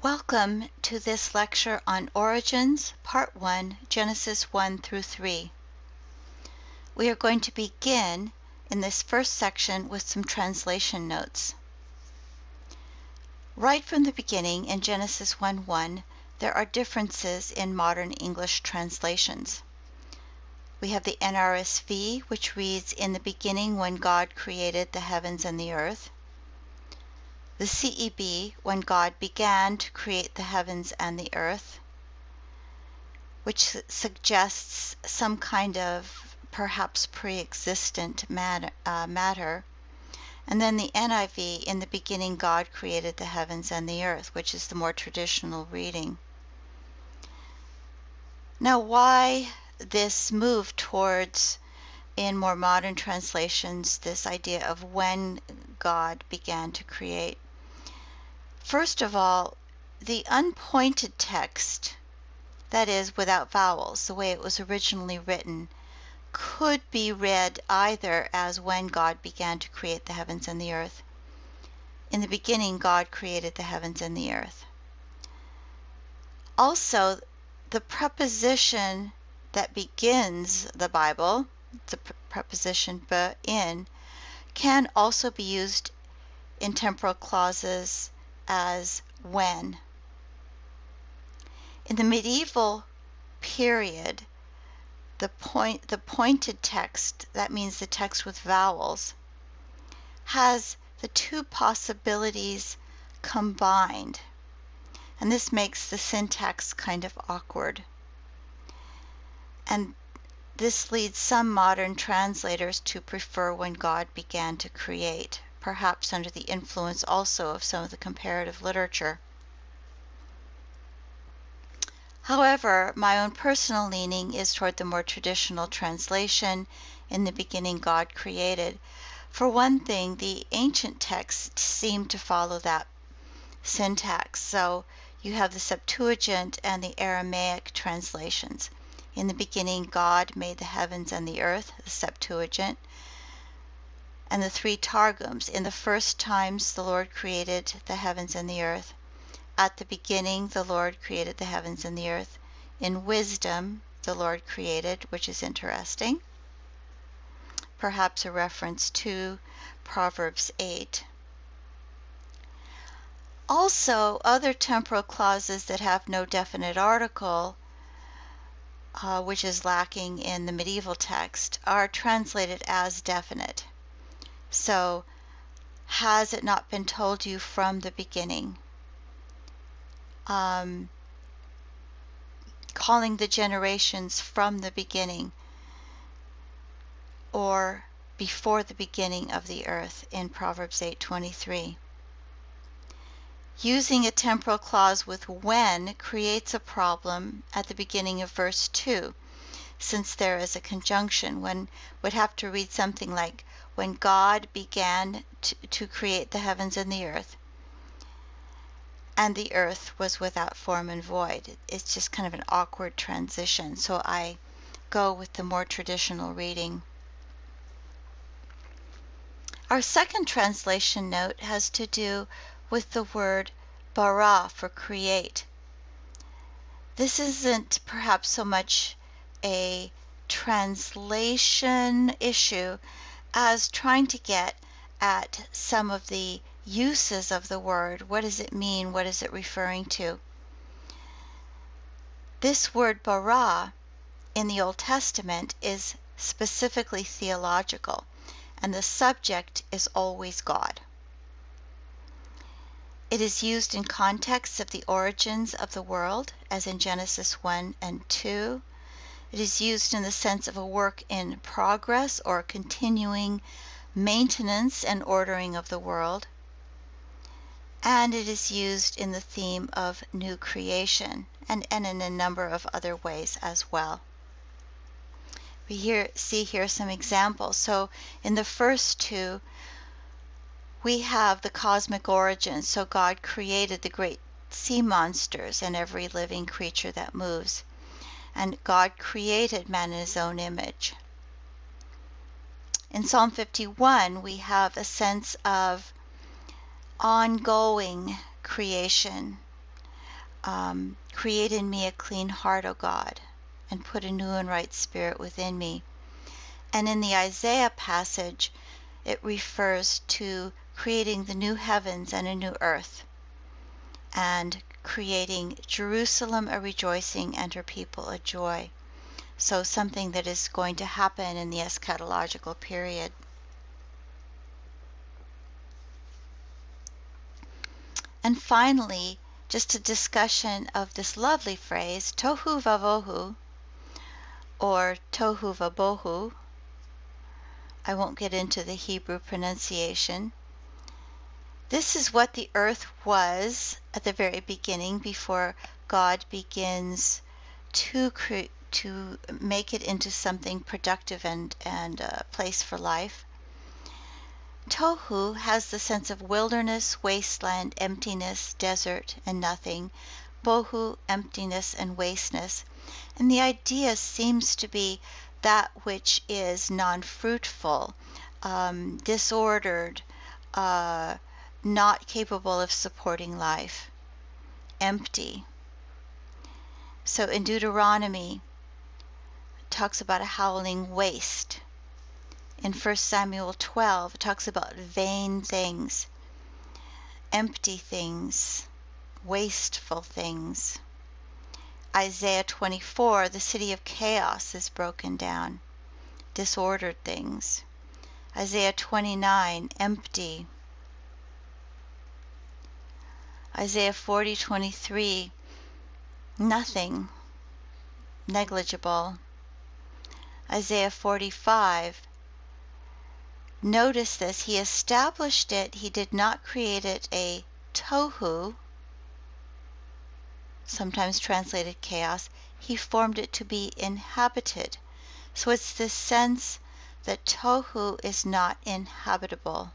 Welcome to this lecture on Origins, Part 1, Genesis 1 through 3. We are going to begin in this first section with some translation notes. Right from the beginning in Genesis 1:1, there are differences in modern English translations. We have the NRSV, which reads, "In the beginning when God created the heavens and the earth." The CEB, "When God began to create the heavens and the earth," which suggests some kind of perhaps pre-existent matter. And then the NIV, "In the beginning God created the heavens and the earth," which is the more traditional reading. Now, why this move towards, in more modern translations, this idea of when God began to create? First of all, the unpointed text, that is, without vowels, the way it was originally written, could be read either as "when God began to create the heavens and the earth." In the beginning, God created the heavens and the earth. Also, the preposition that begins the Bible, the preposition "in," can also be used in temporal clauses as "when." In the medieval period, the pointed text, that means the text with vowels, has the two possibilities combined, and this makes the syntax kind of awkward. And this leads some modern translators to prefer "when God began to create," perhaps under the influence also of some of the comparative literature. However, my own personal leaning is toward the more traditional translation, "In the beginning God created." For one thing, the ancient texts seem to follow that syntax. So you have the Septuagint and the Aramaic translations. "In the beginning God made the heavens and the earth," the Septuagint, and the three Targums. "In the first times the Lord created the heavens and the earth." "At the beginning the Lord created the heavens and the earth." "In wisdom the Lord created," which is interesting. Perhaps a reference to Proverbs 8. Also, other temporal clauses that have no definite article, which is lacking in the medieval text, are translated as definite. So, "Has it not been told you from the beginning?" Calling the generations from the beginning, or before the beginning of the earth in Proverbs 8:23. Using a temporal clause with "when" creates a problem at the beginning of verse 2, since there is a conjunction. One would have to read something like, "When God began to create the heavens and the earth, and the earth was without form and void." It's just kind of an awkward transition, so I go with the more traditional reading. Our second translation note has to do with the word bara, for create. This isn't perhaps so much a translation issue as trying to get at some of the uses of the word. What does it mean? What is it referring to? This word bara in the Old Testament is specifically theological, and the subject is always God. It is used in contexts of the origins of the world, as in Genesis 1 and 2. It is used in the sense of a work in progress or continuing maintenance and ordering of the world. And it is used in the theme of new creation, and in a number of other ways as well. We see here some examples. So in the first two, we have the cosmic origin. So God created the great sea monsters and every living creature that moves. And God created man in his own image. In Psalm 51, we have a sense of ongoing creation. create in me a clean heart, O God, and put a new and right spirit within me. And in the Isaiah passage, it refers to creating the new heavens and a new earth, and creating Jerusalem a rejoicing and her people a joy. So something that is going to happen in the eschatological period. And finally, just a discussion of this lovely phrase, tohu vavohu, or tohu vabohu. I won't get into the Hebrew pronunciation. This is what the earth was at the very beginning, before God begins to make it into something productive and a place for life. Tohu has the sense of wilderness, wasteland, emptiness, desert, and nothing. Bohu, emptiness and wasteness. And the idea seems to be that which is non-fruitful, disordered, not capable of supporting life, empty. So in Deuteronomy, it talks about a howling waste. In 1 Samuel 12, it talks about vain things, empty things, wasteful things. Isaiah 24, the city of chaos is broken down, disordered things. Isaiah 29, empty. Isaiah 40:23, nothing, negligible. Isaiah 45, notice this, he established it, he did not create it a tohu, sometimes translated chaos, he formed it to be inhabited. So it's this sense that tohu is not inhabitable.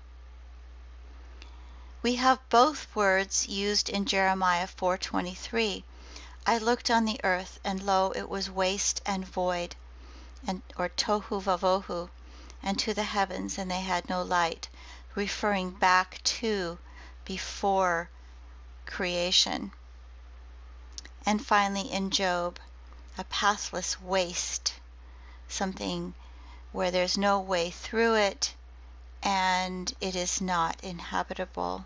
We have both words used in Jeremiah 4:23. I looked on the earth, and lo, it was waste and void, or tohu vavohu, and to the heavens, and they had no light, referring back to before creation. And finally in Job, a pathless waste, something where there's no way through it, and it is not inhabitable.